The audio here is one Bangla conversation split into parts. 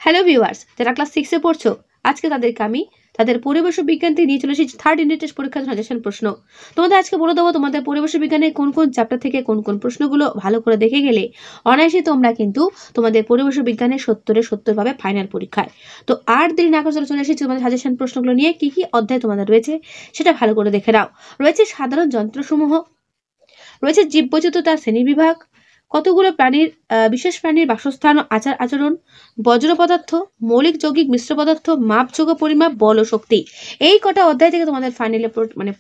হ্যালো ভিউয়ার্স, যারা ক্লাস 6 এ পড়ছো, আজকে তাদেরকে আমি তাদের পরিবেশ বিজ্ঞান থেকে নিয়ে চলে এসেছি থার্ড ইউনিট টেস্ট পরীক্ষার সাজেশন প্রশ্ন। তোমাদের আজকে বলে দেবো তোমাদের পরিবেশ বিজ্ঞানের কোন কোন চ্যাপ্টার থেকে কোন কোন প্রশ্নগুলো ভালো করে দেখে গেলে অনায়াসে তোমরা কিন্তু তোমাদের পরিবেশ বিজ্ঞানের 70 পাবে ফাইনাল পরীক্ষায়। তো আর দেরি না করে চলে এসেছি তোমাদের সাজেশন প্রশ্নগুলো নিয়ে। কি কি অধ্যায় তোমাদের রয়েছে সেটা ভালো করে দেখে নাও। রয়েছে সাধারণ যন্ত্রসমূহ, রয়েছে জীববৈচিত্র্য শ্রেণীবিভাগ, কতগুলো প্রাণীর বিশেষ প্রাণীর বাসস্থান ও আচার আচরণ, বজ্র পদার্থ, মৌলিক যৌগিক মিশ্র পদার্থ, মাপযোগ্য পরিমাপ, বল ও শক্তি। এই কটা অধ্যায় থেকে তোমাদের ফাইনালে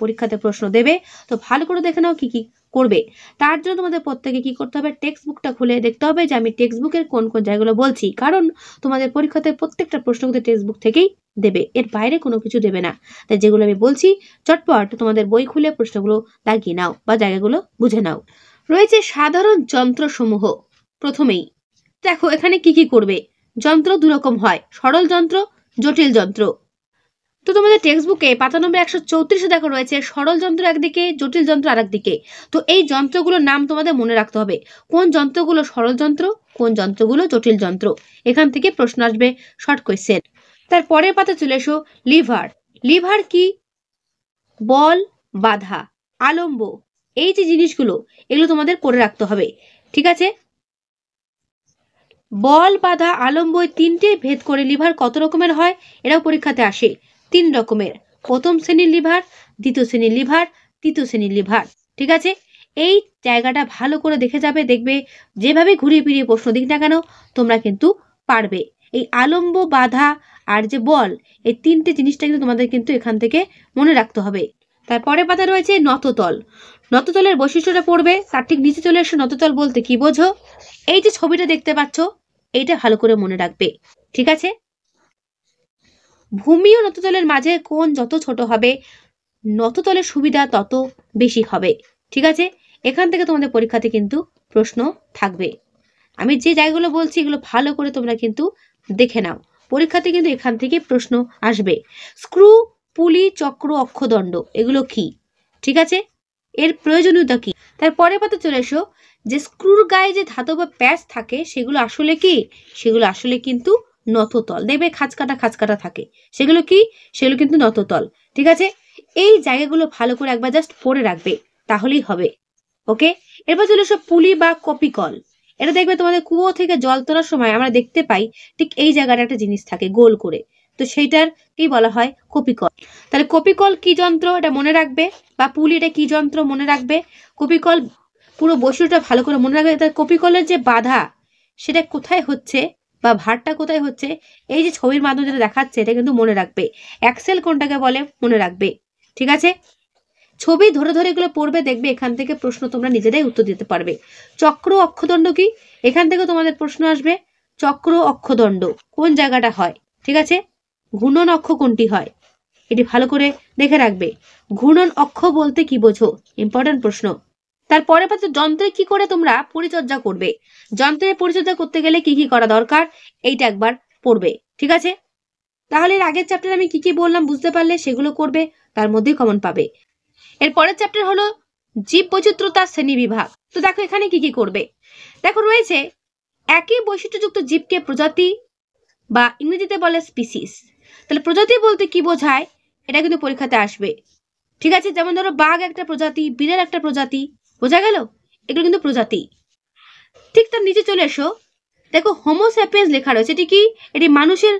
পরীক্ষাতে প্রশ্ন দেবে। তো ভালো করে দেখে নাও কি কি করবে। তার জন্য তোমাদের প্রত্যেকে কি করতে হবে, টেক্সট বুকটা খুলে দেখতে হবে যে আমি টেক্সট বুকের কোন কোন জায়গাগুলো বলছি, কারণ তোমাদের পরীক্ষাতে প্রত্যেকটা প্রশ্ন কিন্তু টেক্সট বুক থেকেই দেবে, এর বাইরে কোনো কিছু দেবে না। তাই যেগুলো আমি বলছি চটপট তোমাদের বই খুলে প্রশ্নগুলো দাগিয়ে নাও বা জায়গাগুলো বুঝে নাও। রয়েছে সাধারণ যন্ত্রসমূহ। প্রথমেই দেখো এখানে কি কি করবে। যন্ত্র দুরকম হয়, সরল যন্ত্র, জটিল যন্ত্র। তো তোমাদের টেক্সট বুকে পাতা নম্বর 134 দেখো রয়েছে সরল যন্ত্র একদিকে, জটিল যন্ত্র আর একদিকে। তো এই যন্ত্রগুলোর নাম তোমাদের মনে রাখতে হবে, কোন যন্ত্রগুলো সরল যন্ত্র, কোন যন্ত্রগুলো জটিল যন্ত্র। এখান থেকে প্রশ্ন আসবে শর্ট কোয়েশ্চেন। তার পরের পাতা চলে এসো লিভার। লিভার কি? বল, বাধা, আলম্ব, এই যে জিনিসগুলো এগুলো তোমাদের পড়ে রাখতে হবে, ঠিক আছে? বল, বাধা, আলম্ব তিনটে ভেদ করে লিভার কত রকমের হয় এরাও পরীক্ষাতে আসে। 3 রকমের, প্রথম শ্রেণীর লিভার, দ্বিতীয় শ্রেণীর লিভার, তৃতীয় শ্রেণীর লিভার, ঠিক আছে? এই জায়গাটা ভালো করে দেখে যাবে, দেখবে যেভাবে ঘুরিয়ে ফিরিয়ে প্রশ্ন দিক না কেন তোমরা কিন্তু পারবে। এই আলম্ব, বাধা আর যে বল, এই তিনটে জিনিসটা কিন্তু তোমাদের কিন্তু এখান থেকে মনে রাখতে হবে। তারপরে পাতা রয়েছে নততল। নততলের বৈশিষ্ট্যটা পড়বে, তার ঠিক নিচে চলে এসে নততল বলতে কি বোঝো। এই যে ছবিটা দেখতে পাচ্ছ এইটা ভালো করে মনে রাখবে, ঠিক আছে? ভূমি ও নততলের মাঝে কোণ যত ছোট হবে নততলের সুবিধা তত বেশি হবে, ঠিক আছে? এখান থেকে তোমাদের পরীক্ষাতে কিন্তু প্রশ্ন থাকবে। আমি যে জায়গাগুলো বলছি এগুলো ভালো করে তোমরা কিন্তু দেখে নাও, পরীক্ষাতে কিন্তু এখান থেকে প্রশ্ন আসবে। স্ক্রু, পুলি, চক্র, অক্ষদণ্ড এগুলো কি, ঠিক আছে? এর প্রয়োজনীয়তা কি? তারপরে পাতা চলে এসো যে স্ক্রুর গায়ে যে ধাতব প্যাচ থাকে সেগুলো আসলে কি? সেগুলো আসলে কিন্তু নততল, দেখবে খাঁচকাটা থাকে, সেগুলো কি? সেগুলো কিন্তু নততল, ঠিক আছে? এই জায়গাগুলো ভালো করে একবার জাস্ট পড়ে রাখবে, তাহলেই হবে। ওকে, এরপর চলে এসো পুলি বা কপিকল। এটা দেখবে তোমাদের কুয়ো থেকে জল তোলার সময় আমরা দেখতে পাই ঠিক এই জায়গাটা একটা জিনিস থাকে গোল করে, তো সেইটার কি বলা হয়? কপিকল। তাহলে কপিকল কি যন্ত্র এটা মনে রাখবে, বা পুলি এটা কি যন্ত্র মনে রাখবে। কপিকল পুরো বৈশিষ্ট্যটা ভালো করে মনে রাখবে। তার কপিকলের যে বাধা সেটা কোথায় হচ্ছে বা ভারটা কোথায় হচ্ছে, এই যে ছবির মাধ্যমে যেটা দেখাচ্ছে এটা কিন্তু মনে রাখবে। অ্যাক্সেল কোনটাকে বলে মনে রাখবে, ঠিক আছে? ছবি ধরে ধরে এগুলো পড়বে, দেখবে এখান থেকে প্রশ্ন তোমরা নিজেরাই উত্তর দিতে পারবে। চক্র, অক্ষদণ্ড কি? এখান থেকে তোমাদের প্রশ্ন আসবে। চক্র, অক্ষদণ্ড কোন জায়গাটা হয়, ঠিক আছে? ঘূর্ণন অক্ষ কোনটি হয় এটি ভালো করে দেখে রাখবে। ঘূর্ণন অক্ষ বলতে কি বোঝো, ইম্পর্টেন্ট প্রশ্ন। তারপরে পাচ্ছ যন্ত্রে কি করে তোমরা পরিচর্যা করবে। যন্ত্রের পরিচর্যা করতে গেলে কি কি করা দরকার এইটা একবার পড়বে, ঠিক আছে? তাহলে এর আগের চ্যাপ্টারে আমি কি কি বললাম বুঝতে পারলে সেগুলো করবে, তার মধ্যেই কমন পাবে। এর পরের চ্যাপ্টার হলো জীব বৈচিত্র্যতা শ্রেণী বিভাগ। তো দেখো এখানে কি কি করবে। দেখো রয়েছে একই বৈশিষ্ট্যযুক্ত জীবকে প্রজাতি বা ইংরেজিতে বলে স্পিসিস। তাহলে প্রজাতি বলতে কি বোঝায় এটা কিন্তু পরীক্ষাতে আসবে, ঠিক আছে? যেমন ধরো বাঘ একটা প্রজাতি, বিড়াল একটা প্রজাতি, বোঝা গেল? এগুলো কিন্তু প্রজাতি। ঠিক তার নিচে চলে এসো, দেখো হোমোস্যাপিয়েন্স লেখা রয়েছে। এটি কি? এটি মানুষের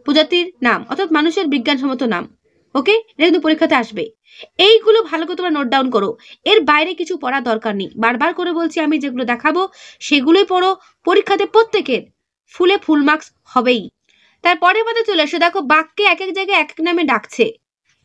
প্রজাতির নাম, অর্থাৎ মানুষের বিজ্ঞানসম্মত নাম। ওকে, এটা কিন্তু পরীক্ষাতে আসবে। এইগুলো ভালো করে তোমরা নোট ডাউন করো, এর বাইরে কিছু পড়ার দরকার নেই। বারবার করে বলছি আমি যেগুলো দেখাবো সেগুলোই পড়ো, পরীক্ষাতে প্রত্যেকের ফুলে ফুল মার্কস হবেই। তারপরে পাতে চলে এসো, দেখো বাঘকে এক এক জায়গায় এক এক নামে ডাকছে,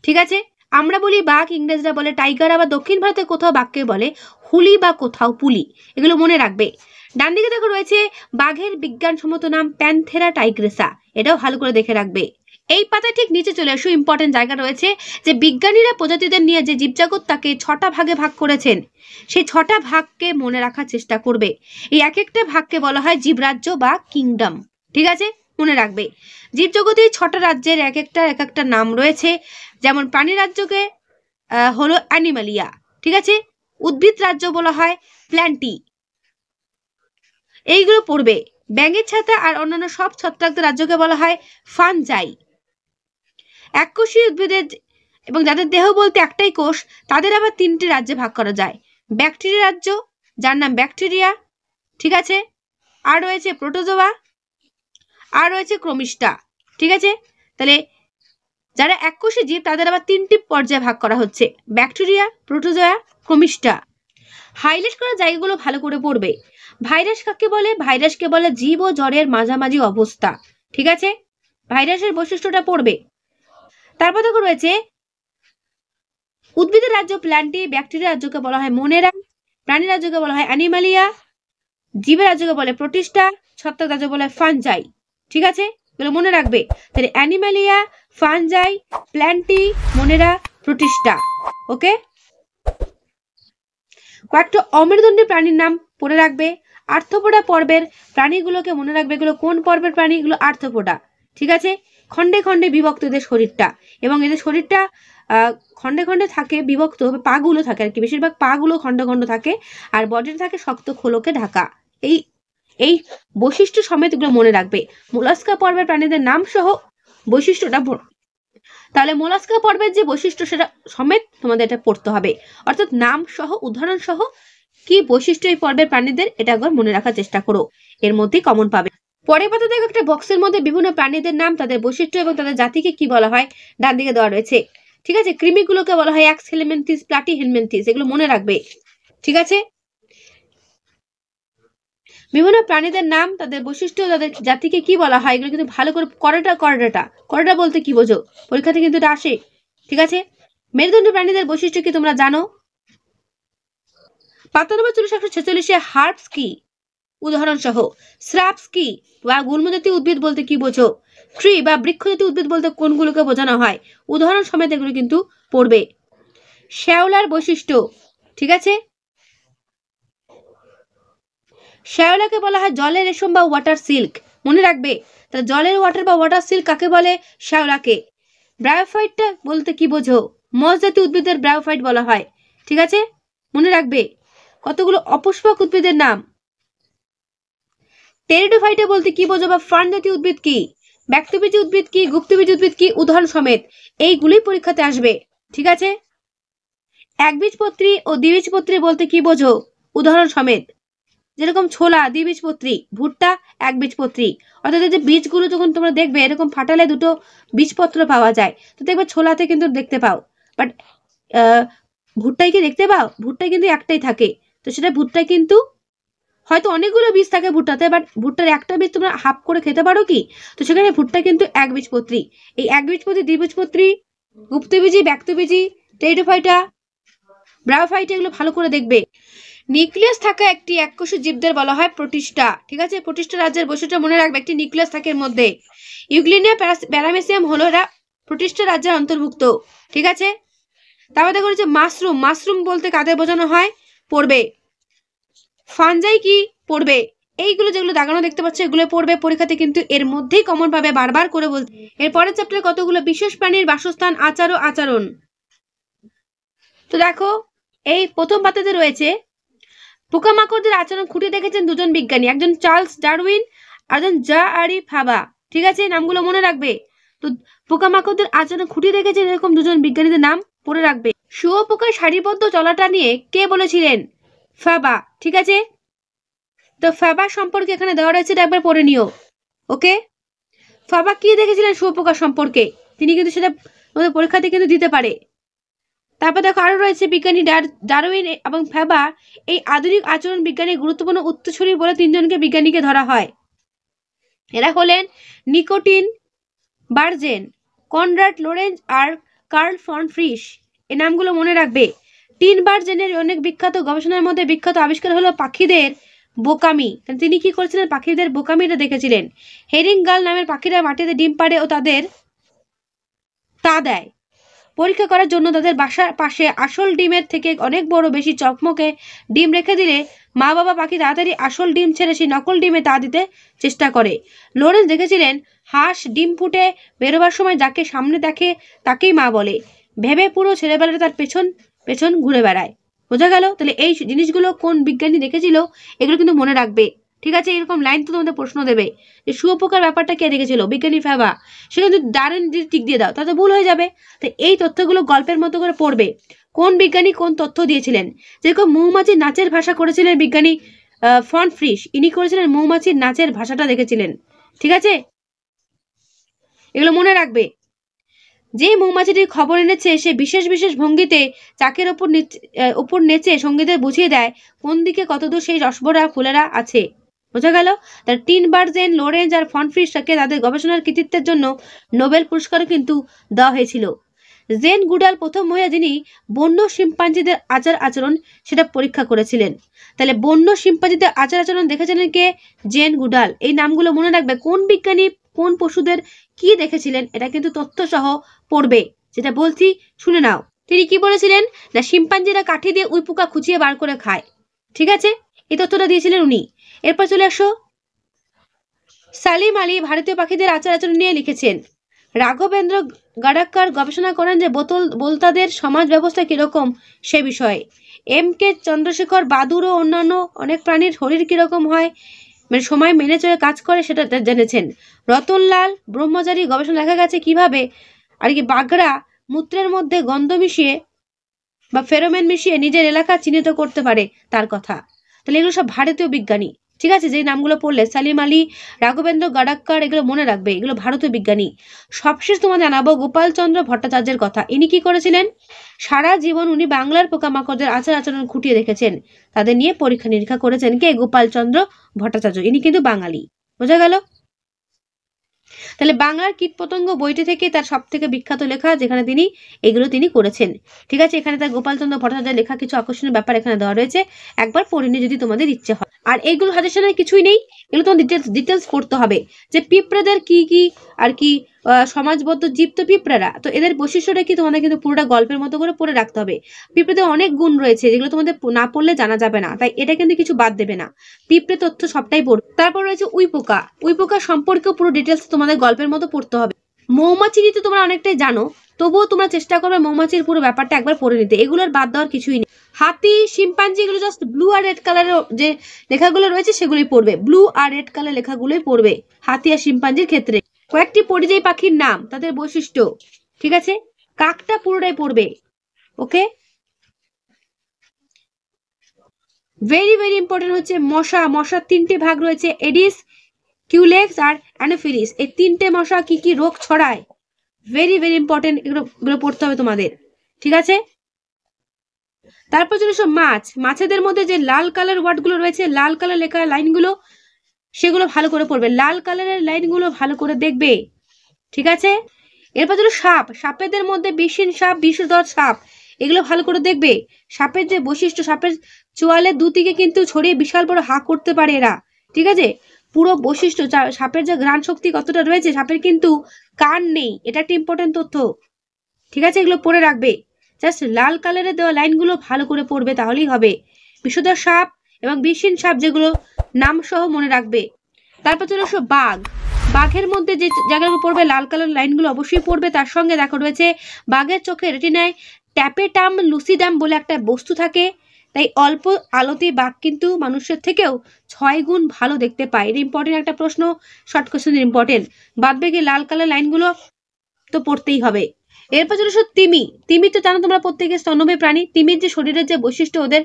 ঠিক আছে? আমরা বলি বাঘ, ইংরেজরা বলে টাইগার, আবার দক্ষিণ ভারতে কোথাও বাঘকে বলে হুলি বা কোথাও পুলি, এগুলো মনে রাখবে। ডান দিকে দেখো রয়েছে বাঘের বিজ্ঞানসম্মত নাম প্যান্থেরা টাইগ্রেসা, এটাও ভালো করে দেখে রাখবে। এই পাতা ঠিক নিচে চলে আসো, ইম্পর্টেন্ট জায়গা রয়েছে যে বিজ্ঞানীরা প্রজাতিদের নিয়ে যে জীবজগৎ তাকে 6টা ভাগে ভাগ করেছেন, সেই 6টা ভাগকে মনে রাখার চেষ্টা করবে। এই এক একটা ভাগকে বলা হয় জীবরাজ্য বা কিংডম, ঠিক আছে? মনে রাখবে। জীবজগতে 6টা রাজ্যের এক একটা নাম রয়েছে, যেমন প্রাণী রাজ্যকে হলো অ্যানিমালিয়া, ঠিক আছে? উদ্ভিদ রাজ্য বলা হয় প্ল্যান্টি। এইগুলো পড়বে, ব্যাঙের ছাতা আর অন্যান্য সব ছত্রাকদের রাজ্যকে বলা হয় ফানজাই। এককোষী উদ্ভিদের এবং যাদের দেহ বলতে একটাই কোষ, তাদের আবার 3টি রাজ্যে ভাগ করা যায়। ব্যাকটেরিয়া রাজ্য, যার নাম ব্যাকটেরিয়া, ঠিক আছে, আর রয়েছে প্রোটোজোয়া, আর রয়েছে ক্রোমিস্টা, ঠিক আছে। তাহলে যারা এককোষী জীব তাদের আবার 3টি পর্যায়ে ভাগ করা হচ্ছে, ব্যাকটেরিয়া, প্রোটোজোয়া, ক্রোমিস্টা। হাইলাইট করা জায়গাগুলো ভালো করে পড়বে। ভাইরাস কাকে বলে? ভাইরাসকে বলে জীব ও জ্বরের মাঝামাঝি অবস্থা, ঠিক আছে। ভাইরাসের বৈশিষ্ট্যটা পড়বে। তারপর দেখো রয়েছে উদ্ভিদের রাজ্য প্ল্যান্টি, ব্যাকটেরিয়া রাজ্যকে বলা হয় মোনেরা, প্রাণী রাজ্যকে বলা হয় অ্যানিমালিয়া, জীবের রাজ্যকে বলে প্রোটিস্টা, ছত্রাক রাজ্য বলে ফানজাই, ঠিক আছে। এগুলো মনে রাখবে। তাহলে Animalia, Fungi, Plantae, Monera, Protista, okay. কয়েকটা অমেরুদণ্ডী প্রাণীর নাম পড়ে রাখবে। আর্থ্রোপোডা পর্বের প্রাণীগুলোকে মনে রাখবে। এগুলো কোন পর্বের প্রাণী? এগুলো আর্থ্রোপোডা, ঠিক আছে। খণ্ডে খণ্ডে বিভক্ত এদের শরীরটা, এবং এদের শরীরটা খণ্ডে খণ্ডে থাকে, বিভক্ত পাগুলো থাকে আর কি, বেশিরভাগ পাগুলো খণ্ড খণ্ড থাকে, আর বডিটা থাকে শক্ত খোলকে ঢাকা। এই বৈশিষ্ট্য সমেত এগুলো মনে রাখবে। মোলাস্কা পর্বের প্রাণীদের নাম সহ বৈশিষ্ট্যটা, তাহলে মোলাস্কা পর্বের যে বৈশিষ্ট্য সেটা সমেত তোমাদের এটা পড়তে হবে, অর্থাৎ নাম সহ উদাহরণ সহ কি বৈশিষ্ট্য এই পর্বের প্রাণীদের, এটা একবার মনে রাখার চেষ্টা করো, এর মধ্যেই কমন পাবে। পরের পাতা দেখো একটা বক্সের মধ্যে বিভিন্ন প্রাণীদের নাম, তাদের বৈশিষ্ট্য এবং তাদের জাতিকে কি বলা হয় ডান দিকে দেওয়া রয়েছে, ঠিক আছে। কৃমিগুলোকে বলা হয় অ্যাক্স হেলমেন্থিস, প্লাটিহেলমিনথিস, এগুলো মনে রাখবে, ঠিক আছে। বিভিন্ন প্রাণীদের নাম, তাদের বৈশিষ্ট্য, তাদের জাতিকে কি বলা হয়, এগুলো কিন্তু ভালো করে করোটা বলতে কি বোঝো, পরীক্ষাতে কিন্তু এটা আসে, ঠিক আছে। মেরুদণ্ডী প্রাণীদের বৈশিষ্ট্য কি তোমরা জানো? পাতা নম্বর 46-146-এ হার্বস কি উদাহরণ সহ, শ্রাবস কি বা গুল্মজাতীয় উদ্ভিদ বলতে কি বোঝো, ট্রি বা বৃক্ষজাতীয় উদ্ভিদ বলতে কোনগুলোকে বোঝানো হয়, উদাহরণ সমেত এগুলো কিন্তু পড়বে। শ্যাওলার বৈশিষ্ট্য, ঠিক আছে। শ্যাওলাকে বলা হয় জলের রেশম বা ওয়াটার সিল্ক, মনে রাখবে। তাহলে জলের ওয়াটার বা ওয়াটার সিল্ক কাকে বলে? শ্যাওলাকে। ব্রায়োফাইটটা বলতে কি বোঝো? মস জাতীয় উদ্ভিদের ব্রায়োফাইট বলা হয়, ঠিক আছে, মনে রাখবে। কতগুলো অপুষ্পক উদ্ভিদের নাম। টেরিডোফাইটা বলতে কি বোঝো বা ফার্ন জাতীয় উদ্ভিদ কি, ব্যক্তবীজী উদ্ভিদ কি, গুপ্তবীজী উদ্ভিদ কি, উদাহরণ সমেত এইগুলোই পরীক্ষাতে আসবে, ঠিক আছে। একবীজপত্রী ও দ্বিবীজপত্রী বলতে কি বোঝো, উদাহরণ সমেত। যেরকম ছোলা দ্বিবীজপত্রী, ভুট্টা একবীজপত্রী, অর্থাৎ যে বীজগুলো যখন তোমরা দেখবে এরকম ফাটালে দুটো বীজপত্র পাওয়া যায়, তো দেখবে ছোলাতে কিন্তু দেখতে পাও, বাট ভুট্টায় কি দেখতে পাও? ভুট্টায় কিন্তু একটাই থাকে, তো সেটা ভুট্টায় কিন্তু হয়তো অনেকগুলো বীজ থাকে ভুট্টাতে, বাট ভুট্টার একটা বীজ তোমরা হাফ করে খেতে পারো কি, তো সেখানে ভুট্টা কিন্তু একবীজপত্রী। এই একবীজপত্রী, দ্বিবীজপত্রী, গুপ্তবীজী, ব্যক্তবীজী, টেরিডোফাইটা, ব্রায়োফাইটা, এগুলো ভালো করে দেখবে। নিউক্লিয়াস থাকা একটি এককোষী জীবদের বলা হয় প্রোটিস্টা, ঠিক আছে। প্রোটিস্টা রাজ্যের বৈশিষ্ট্য মনে রাখবে, একটি নিউক্লিয়াস থাকে এর মধ্যে। ইউগ্লিনিয়া প্যারামেসিয়াম হলো এরা প্রোটিস্টা রাজ্যের অন্তর্ভুক্ত, ঠিক আছে। তারপর দেখো হচ্ছে মাশরুম, মাশরুম বলতে কাদের বোঝানো হয় পড়বে। ফানজাই কি পড়বে। এইগুলো যেগুলো দাগানো দেখতে পাচ্ছ এগুলো পড়বে, পরীক্ষাতে কিন্তু এর মধ্যেই কমন পাবে, বারবার করে বলতে। এর পরের চ্যাপ্টারে কতগুলো বিশেষ প্রাণীর বাসস্থান, আচার ও আচরণ। তো দেখো এই প্রথম পাতাতে রয়েছে পোকামাকড়দের আচরণ খুঁটিয়ে দেখেছেন দুজন বিজ্ঞানী, একজন চার্লস ডারউইন আর একজন জা-আরি ফাবা, ঠিক আছে, নামগুলো মনে রাখবে। তো পোকামাকড়দের আচরণ খুঁটিয়ে দেখেছেন এরকম দুজন বিজ্ঞানীদের নাম পড়ে রাখবে। শুঁয়োপোকার সারিবদ্ধ চলাটা নিয়ে কে বলেছিলেন? ফাবা, ঠিক আছে। তো ফাবা সম্পর্কে এখানে দেওয়া রয়েছে, এটা একবার পড়ে নিও, ওকে। ফাবা কি দেখেছিলেন শুঁয়োপোকা সম্পর্কে, তিনি কিন্তু সেটা আমাদের পরীক্ষাতে কিন্তু দিতে পারে। তারপর দেখো আরো রয়েছে বিজ্ঞানী ডারউইন এবং ফাবা এই আধুনিক আচরণ বিজ্ঞানের গুরুত্বপূর্ণ উত্তরসূরি বলে 3জনকে বিজ্ঞানীকে ধরা হয়। এরা হলেন নিকোটিন বার্জেন, কনরাড লোরেঞ্জ আর কার্ল ফন ফ্রিশ। এই নামগুলো মনে রাখবে। টিন বার্জেনের অনেক বিখ্যাত গবেষণার মধ্যে বিখ্যাত আবিষ্কার হলো পাখিদের বোকামি। তিনি কি করেছিলেন? পাখিদের বোকামিটা দেখেছিলেন। হেরিংগাল নামের পাখিরা মাটিতে ডিম পাড়ে ও তাদের তা দেয় পরীক্ষা করার জন্য তাদের বাসার পাশে আসল ডিমের থেকে অনেক বড় বেশি চকমকে ডিম রেখে দিলে মা বাবা পাখি তাড়াতাড়ি আসল ডিম ছেড়ে সেই নকল ডিমে তা দিতে চেষ্টা করে। লরেন্স দেখেছিলেন হাঁস ডিম ফুটে বেরোবার সময় যাকে সামনে দেখে তাকেই মা বলে, ভেবে পুরো ছেলেবেলাটা তার পেছন পেছন ঘুরে বেড়ায়। বোঝা গেল? তাহলে এই জিনিসগুলো কোন বিজ্ঞানী দেখেছিল এগুলো কিন্তু মনে রাখবে। ঠিক আছে, এরকম লাইন তো তোমাদের প্রশ্ন দেবে যে শুয়োপোকার ব্যাপারটা কে দেখেছিল, বিজ্ঞানী ফেবা, সেখানে যদি দারুণ যদি টিক দিয়ে দাও তাতে ভুল হয়ে যাবে। তো এই তথ্যগুলো গল্পের মতো করে পড়বে। কোন বিজ্ঞানী কোন তথ্য দিয়েছিলেন, যেরকম মৌমাছির নাচের ভাষা করেছিলেন বিজ্ঞানী ফন ফ্রিশ, ইনি করেছিলেন মৌমাছির নাচের ভাষাটা দেখেছিলেন। ঠিক আছে, এগুলো মনে রাখবে। যে মৌমাছিটি খবর এনেছে সে বিশেষ বিশেষ ভঙ্গিতে চাকের ওপর নেচে সঙ্গীদের বুঝিয়ে দেয় কোন দিকে কতদূর সেই রসভরা ফুলেরা আছে। বোঝা গেল? তার টিনবার্জেন, লোরেঞ্জ আর ফনফ্রিশকে তাদের গবেষণার কৃতিত্বের জন্য নোবেল পুরস্কারও কিন্তু দেওয়া হয়েছিল। জেন গুডাল প্রথম মহিলা যিনি বন্য শিম্পাঞ্জিদের আচার আচরণ সেটা পরীক্ষা করেছিলেন। তাহলে বন্য শিম্পাঞ্জিদের আচার আচরণ দেখেছিলেন কে? Gen Goodall. এই নামগুলো মনে রাখবে, কোন বিজ্ঞানী কোন পশুদের কি দেখেছিলেন এটা কিন্তু তথ্য সহ পড়বে। যেটা বলছি শুনে নাও। তিনি কি বলেছিলেন না শিম্পাঞ্জিরা কাঠি দিয়ে উই পোকা খুঁচিয়ে বার করে খায়। ঠিক আছে, এই তথ্যটা দিয়েছিলেন উনি। এরপর চলে আসো, সালিম আলী ভারতীয় পাখিদের আচার আচরণ নিয়ে লিখেছেন। রাঘবেন্দ্র গাডাক্কার গবেষণা করেন যে বোলতাদের সমাজ ব্যবস্থা কিরকম সে বিষয়ে। এম কে চন্দ্রশেখর বাদুর ও অন্যান্য অনেক প্রাণীর শরীর কিরকম হয়, মানে সময় মেনে চলে কাজ করে সেটা জেনেছেন। রতনলাল ব্রহ্মচারী গবেষণা দেখা গেছে কিভাবে আর কি বাঘরা মূত্রের মধ্যে গন্ধ মিশিয়ে বা ফেরোমেন মিশিয়ে নিজের এলাকা চিহ্নিত করতে পারে তার কথা। তাহলে এগুলো সব ভারতীয় বিজ্ঞানী। ঠিক আছে, যে নামগুলো পড়লে সালিম আলী, রাঘবেন্দ্র গাডাক্কার, এগুলো মনে রাখবে, এগুলো ভারতীয় বিজ্ঞানী। সবশেষ তোমার জানাবো গোপালচন্দ্র ভট্টাচার্যের কথা। ইনি কি করেছিলেন? সারা জীবন উনি বাংলার পোকামাকড়দের আচার আচরণ খুঁটিয়ে রেখেছেন, তাদের নিয়ে পরীক্ষা নিরীক্ষা করেছেন। কে? গোপালচন্দ্র ভট্টাচার্য। ইনি কিন্তু বাঙালি। বোঝা গেল? তাহলে বাংলার কীটপতঙ্গ বইটি থেকে তার সব থেকে বিখ্যাত লেখা, যেখানে তিনি এগুলো তিনি করেছেন। ঠিক আছে, এখানে তার গোপালচন্দ্র ভট্টাচার্যের লেখা কিছু আকর্ষণীয় ব্যাপার এখানে দেওয়া রয়েছে, একবার পড়ে নিয়ে যদি তোমাদের ইচ্ছে হয়। আর এইগুলো সাজেশনের কিছুই নেই, এগুলো তোমার ডিটেলস পড়তে হবে যে পিঁপড়াদের কি কি আর কি সমাজবদ্ধ জীব তো পিঁপড়ারা, তো এদের বৈশিষ্ট্যটা কি তোমাদের কিন্তু পুরোটা গল্পের মতো করে পড়ে রাখতে হবে। পিঁপড়াদের অনেক গুণ রয়েছে যেগুলো তোমাদের না পড়লে জানা যাবে না, তাই এটা কিন্তু কিছু বাদ দেবে না, পিঁপড়ে তথ্য সবটাই পড়বে। তারপর রয়েছে উইপোকা। উইপোকা সম্পর্কেও পুরো ডিটেলস তোমাদের গল্পের মতো পড়তে হবে। মৌমাছি নিতে তোমরা অনেকটাই জানো, তবুও তোমরা চেষ্টা করবে মৌমাছির পুরো ব্যাপারটা একবার পড়ে নিতে, এগুলোর বাদ দেওয়ার কিছুই নেই। হাতি, শিম্পাঞ্জি, এগুলো জাস্ট ব্লু আর রেড কালারের যে লেখাগুলো রয়েছে সেগুলোই পড়বে, ব্লু আর রেড কালার লেখাগুলোই পড়বে হাতি আর শিম্পাঞ্জির ক্ষেত্রে। কয়েকটি পরিযায়ী পাখির নাম, তাদের বৈশিষ্ট্য। ঠিক আছে, কাকটা পুরোটাই পড়বে। ওকে, ভেরি ভেরি ইম্পর্টেন্ট হচ্ছে মশা। মশার তিনটে ভাগ রয়েছে, এডিস, কিউলেক্স আর অ্যানোফিলিস। এই তিনটে মশা কি কি রোগ ছড়ায়, ভেরি ভেরি ইম্পর্টেন্ট, এগুলো পড়তে হবে তোমাদের। ঠিক আছে, তারপর চলে সব মাছ। মাছেদের মধ্যে যে লাল কালার ওয়ার্ডগুলো রয়েছে, লাল কালার লেখা লাইনগুলো, সেগুলো ভালো করে পড়বে, লাল কালারের লাইনগুলো ভালো করে দেখবে। ঠিক আছে, এরপর চলো সাপ। সাপেদের মধ্যে বিষহীন সাপ, বিষধর সাপ, এগুলো ভালো করে দেখবে। সাপের যে বৈশিষ্ট্য, সাপের চোয়ালের দুদিকে কিন্তু ছড়িয়ে বিশাল বড় হাঁ করতে পারে এরা। ঠিক আছে, পুরো বৈশিষ্ট্য, সাপের যে ঘ্রাণ শক্তি কতটা রয়েছে, সাপের কিন্তু কান নেই, এটা একটা ইম্পর্টেন্ট তথ্য। ঠিক আছে, এগুলো পড়ে রাখবে, জাস্ট লাল কালারের দেওয়া লাইনগুলো ভালো করে পড়বে, তাহলেই হবে। বিষধর সাপ এবং বিষহীন সাপ যেগুলো নাম সহ মনে রাখবে। তারপর চলে আসো বাঘ। বাঘের মধ্যে যে জায়গাগুলো পড়বে লাল কালার লাইনগুলো অবশ্যই পড়বে। তার সঙ্গে দেখো রয়েছে বাঘের চোখে রেটিনায় ট্যাপেটাম লুসিডাম বলে একটা বস্তু থাকে, তাই অল্প আলোতে বাঘ কিন্তু মানুষের থেকেও 6 গুণ ভালো দেখতে পায়। এটা ইম্পর্টেন্ট একটা প্রশ্ন, শর্ট কোশ্চেন ইম্পর্টেন্ট। বাদ বাকি লাল কালার লাইনগুলো তো পড়তেই হবে। এরপর চলে আসো তিমি। তিমি তো জানো তোমরা প্রত্যেকে স্তন্যপায়ী প্রাণী। তিমির যে শরীরের যে বৈশিষ্ট্য, ওদের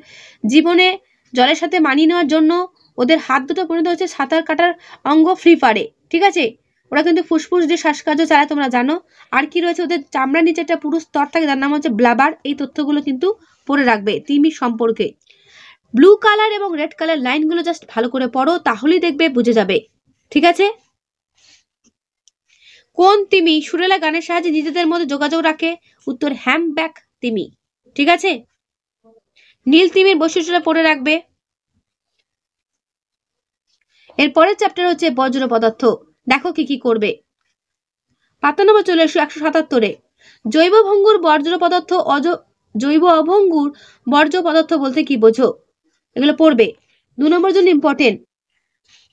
জীবনে জলের সাথে মানিয়ে নেওয়ার জন্য ওদের হাত দুটো পরিণত হচ্ছে সাঁতার কাটার অঙ্গ ফ্রি পারে। ঠিক আছে, ওরা কিন্তু ফুসফুস দিয়ে শ্বাসকার্য চালায়, তোমরা জানো। আর কি রয়েছে, ওদের চামড়ার নিচে একটা পুরু স্তর থাকে, যার নাম হচ্ছে ব্লাবার। এই তথ্যগুলো কিন্তু পড়ে রাখবে তিমি সম্পর্কে। ব্লু কালার এবং রেড কালার লাইনগুলো জাস্ট ভালো করে পড়ো, তাহলেই দেখবে বুঝে যাবে। ঠিক আছে, কোন তিমি সুরেলা গানের সাহায্যে নিজেদের মধ্যে যোগাযোগ রাখে? উত্তর হ্যামব্যাক তিমি। ঠিক আছে, নীল তিমির বৈশিষ্ট্যটা পড়ে রাখবে। এরপরের চ্যাপ্টার হচ্ছে বজ্র পদার্থ। দেখো কি কি করবে। পাতা নম্বর চলে এসো 177-এ। জৈব ভঙ্গুর বর্জ্য পদার্থ, জৈব অভঙ্গুর বর্জ্য পদার্থ বলতে কি বোঝো, এগুলো পড়বে। 2 নম্বর জন্য ইম্পর্টেন্ট,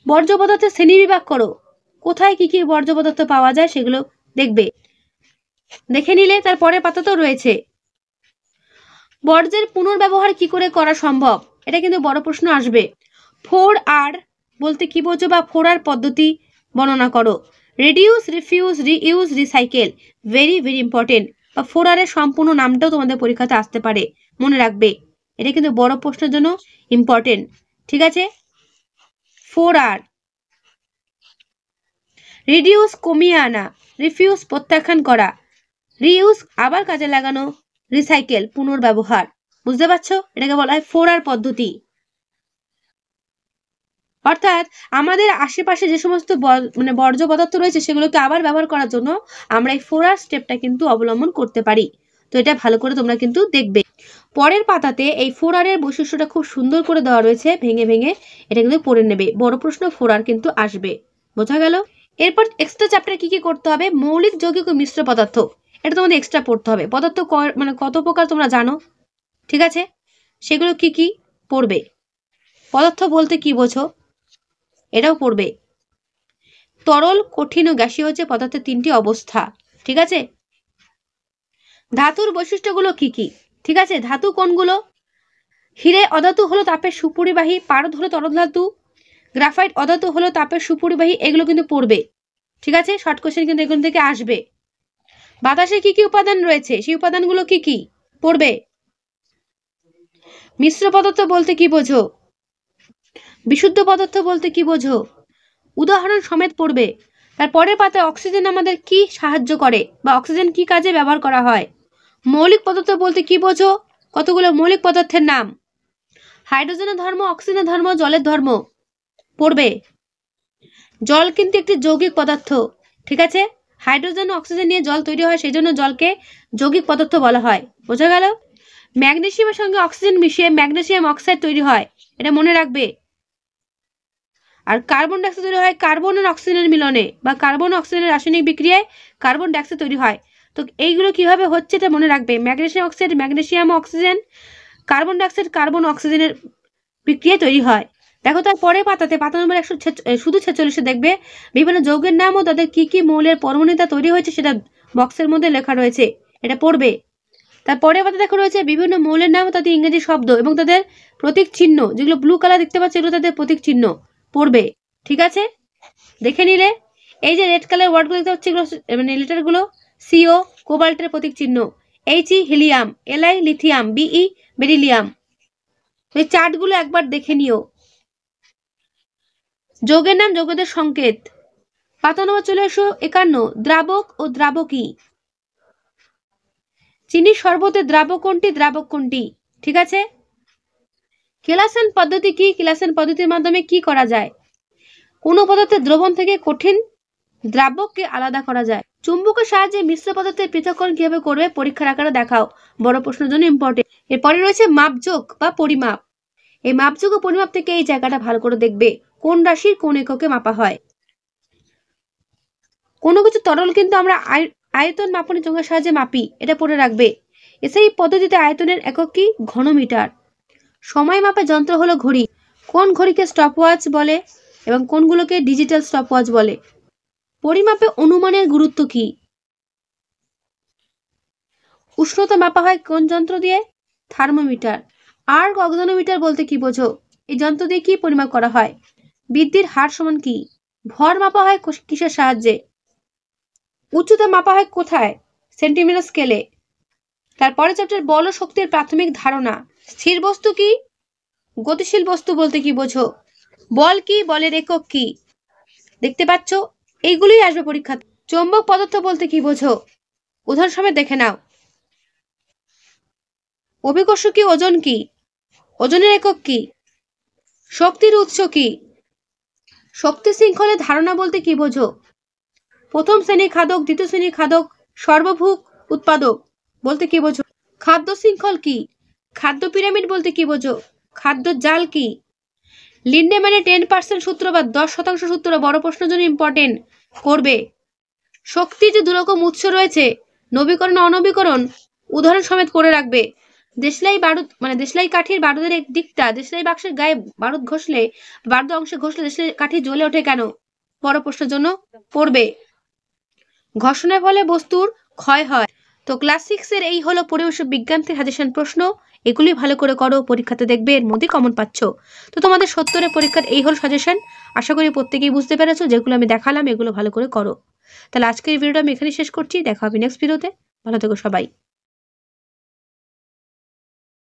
বর্জ্য পদার্থের শ্রেণী বিভাগ করো, কোথায় কি কি বর্জ্য পদার্থ পাওয়া যায় সেগুলো দেখবে। দেখে নিলে তারপরে পাতাতেও রয়েছে বর্জ্যের পুনর্ব্যবহার কি করে করা সম্ভব, এটা কিন্তু বড় প্রশ্ন আসবে। 4R বলতে কি বোঝো বা ফোড়ার পদ্ধতি বর্ণনা করো। Reduce, refuse, reuse, recycle, very very important. বা ফোড়ারের সম্পূর্ণ নামটাও তোমাদের পরীক্ষাতে আসতে পারে, মনে রাখবে। এটা কিন্তু বড় প্রশ্নের জন্য ইম্পর্টেন্ট, ঠিক আছে। ফোড়ার। রিডিউস কমিয়ে আনা, রিফিউজ প্রত্যাখ্যান করা, রিইউজ আবার কাজে লাগানো, রিসাইকেল পুনর্ব্যবহার। বুঝতে পারছো? এটাকে বলা হয় ফোড়ার পদ্ধতি। অর্থাৎ আমাদের আশেপাশে যে সমস্ত বর্জ্য পদার্থ রয়েছে সেগুলোকে আবার ব্যবহার করার জন্য আমরা এই ফোড়ার স্টেপটা কিন্তু অবলম্বন করতে পারি। তো এটা ভালো করে তোমরা কিন্তু দেখবে। পরের পাতাতে এই ফোড়ারের বৈশিষ্ট্যটা খুব সুন্দর করে দেওয়া রয়েছে, ভেঙে ভেঙে এটা কিন্তু পড়ে নেবে। বড় প্রশ্ন ফোড়ার কিন্তু আসবে, বোঝা গেল? এরপর এক্সট্রা চ্যাপ্টার কি কি করতে হবে? মৌলিক, যৌগিক ও মিশ্র পদার্থ, এটা তোমাদের এক্সট্রা পড়তে হবে। পদার্থ কত প্রকার তোমরা জানো, ঠিক আছে? সেগুলো কি কি পড়বে। পদার্থ বলতে কি বোঝো, এটাও পড়বে। তরল, কঠিন ও গ্যাসীয় হচ্ছে পদার্থের তিনটি অবস্থা, ঠিক আছে? ধাতুর বৈশিষ্ট্যগুলো কি কি, ঠিক আছে? ধাতু কোনগুলো? হীরে অধাতু হলো তাপের সুপরিবাহী, পারদ হলো তরল ধাতু, গ্রাফাইট অধাতু হলো তাপের সুপরিবাহী। এগুলো কিন্তু পড়বে, ঠিক আছে? শর্ট কোশ্চেন কিন্তু এগুলো থেকে আসবে। বাতাসে কি কি উপাদান রয়েছে, সেই উপাদানগুলো কি কি পড়বে। মিশ্র পদার্থ বলতে কি বোঝো, বিশুদ্ধ পদার্থ বলতে কি বোঝো, উদাহরণ সমেত পড়বে। তারপরের পাতায় অক্সিজেন আমাদের কি সাহায্য করে বা অক্সিজেন কি কাজে ব্যবহার করা হয়। মৌলিক পদার্থ বলতে কি বোঝো, কতগুলো মৌলিক পদার্থের নাম। হাইড্রোজেনের ধর্ম, অক্সিজেনের ধর্ম, জলের ধর্ম পড়বে। জল কিন্তু একটি যৌগিক পদার্থ, ঠিক আছে? হাইড্রোজেন ও অক্সিজেন নিয়ে জল তৈরি হয়, সেই জন্য জলকে যৌগিক পদার্থ বলা হয়, বোঝা গেল? ম্যাগনেসিয়ামের সঙ্গে অক্সিজেন মিশিয়ে ম্যাগনেসিয়াম অক্সাইড তৈরি হয়, এটা মনে রাখবে। আর কার্বন ডাইঅক্সাইড তৈরি হয় কার্বন আর অক্সিজেনের মিলনে বা কার্বন অক্সিজেনের রাসায়নিক বিক্রিয়ায় কার্বন ডাইঅক্সাইড তৈরি হয়। তো এইগুলো কিভাবে হচ্ছে এটা মনে রাখবে। Magnesium oxide, magnesium oxygen, carbon dioxide, carbon অক্সিজেনের বিক্রিয়ায় তৈরি হয়। দেখো তারপরে পাতাতে, পাতা নম্বর 146 দেখবে বিভিন্ন যৌগের নাম ও তাদের কি কি মৌলের পরমাণুতে তৈরি হয়েছে সেটা বক্সের মধ্যে লেখা রয়েছে, এটা পড়বে। তারপরে পাতা দেখো রয়েছে বিভিন্ন মৌলের নাম ও তাদের ইংরেজি শব্দ এবং তাদের প্রতীক চিহ্ন, যেগুলো ব্লু কালার দেখতে পাচ্ছ এগুলো তাদের প্রতীক চিহ্ন পড়বে, ঠিক আছে? দেখে নিলে এই যে রেড কালার ওয়ার্ডগুলো দেখতে পাচ্ছি এগুলো মানে লেটারগুলো, সিও কোবাল্টের প্রতীক চিহ্ন, H helium, LI lithium, BE beryllium. এই চার্টগুলো একবার দেখে নিও। যৌগের নাম, যৌগদের সংকেত। পাতা নম্বর চলে এসো 51, দ্রাবক ও দ্রাবকী। চিনি শরবতের দ্রাবক কোনটি, দ্রাবক কোনটি, ঠিক আছে? কেলাসন পদ্ধতি কি, কেলাসন পদ্ধতির মাধ্যমে কি করা যায়। কোন পদার্থের দ্রবণ থেকে কঠিন দ্রাবককে আলাদা করা যায়। চুম্বকের সাহায্যে মিশ্র পদার্থের পৃথককরণ কিভাবে করবে, পরীক্ষার আকারে দেখাও, বড় প্রশ্নের জন্য ইম্পর্টেন্ট। এরপরে রয়েছে মাপযোগ বা পরিমাপ। এই মাপযোগ ও পরিমাপ থেকে এই জায়গাটা ভালো করে দেখবে, কোন রাশির কোন এককে মাপা হয়। কোনো কিছু তরল কিন্তু আমরা আয়তন মাপনের যন্ত্রের সাহায্যে মাপি, এটা পড়ে রাখবে। এসআই পদ্ধতিতে আয়তনের একক কি, ঘনমিটার। সময় মাপের যন্ত্র হলো ঘড়ি। কোন ঘড়িকে স্টপওয়াচ বলে এবং কোনগুলোকে ডিজিটাল স্টপওয়াচ বলে। পরিমাপে অনুমানের গুরুত্ব কি। উষ্ণতা মাপা হয় কোন যন্ত্র দিয়ে, থার্মোমিটার। আর্ক অক্সানোমিটার বলতে কি বোঝো, এই যন্ত্র দিয়ে কি পরিমাপ করা হয়। বৃদ্ধির হার সমান কি, ভর মাপা হয় কিসের সাহায্যে। উচ্চতা মাপা হয় কোথায়, সেন্টিমিটার স্কেলে। তারপরে চ্যাপ্টার বল ও শক্তির প্রাথমিক ধারণা। স্থির বস্তু কি, গতিশীল বস্তু বলতে কি বোঝো, বল কি, বলের একক কি। দেখতে পাচ্ছ এইগুলোই আসবে পরীক্ষা। চৌম্বক পদার্থ বলতে কি বোঝো, উদাহরণ সমেত দেখে নাও। অভিকর্ষ কি, ওজন কি, ওজনের একক কি। শক্তির উৎস কি, শক্তি শৃঙ্খলের ধারণা বলতে কি বোঝো। প্রথম শ্রেণীর খাদক, দ্বিতীয় শ্রেণীর খাদক, সর্বভুক উৎপাদক বলতে কি বোঝো। খাদ্য শৃঙ্খল কি, খাদ্য পিরামিড বলতে কি বোঝো। খাদ্য জাল কি। লিন্ডেম্যানের 10% সূত্র বা 10% সূত্র বড় প্রশ্নের জন্য ইম্পর্টেন্ট, করবে। শক্তির যে দুরকম উৎস রয়েছে, নবীকরণ অনবীকরণ, উদাহরণ সমেত করে রাখবে। দেশলাই বারুদ মানে দেশলাই কাঠির বারুদের এক দিকটা দেশলাই বাক্সের গায়ে বারুদ ঘষলে, বারুদ অংশে ঘষলে দেশলাই কাঠি জ্বলে ওঠে কেন, বড় প্রশ্নের জন্য পড়বে। ঘর্ষণের ফলে বস্তুর ক্ষয় হয়। তো তো ক্লাস 6-এর এই হলো পরিবেশ বিজ্ঞান থেকে সাজেশন প্রশ্ন, এগুলি ভালো করে করো, পরীক্ষাতে দেখবে এর মধ্যে কমন পাচ্ছ। তো তোমাদের 70-এর পরীক্ষার এই হলো সাজেশন, আশা করি প্রত্যেকেই বুঝতে পেরেছো, যেগুলো আমি দেখালাম এগুলো ভালো করে করো। তাহলে আজকের ভিডিওটা আমি এখানে শেষ করছি, দেখা হবে নেক্সট ভিডিওতে, ভালো থেকো সবাই।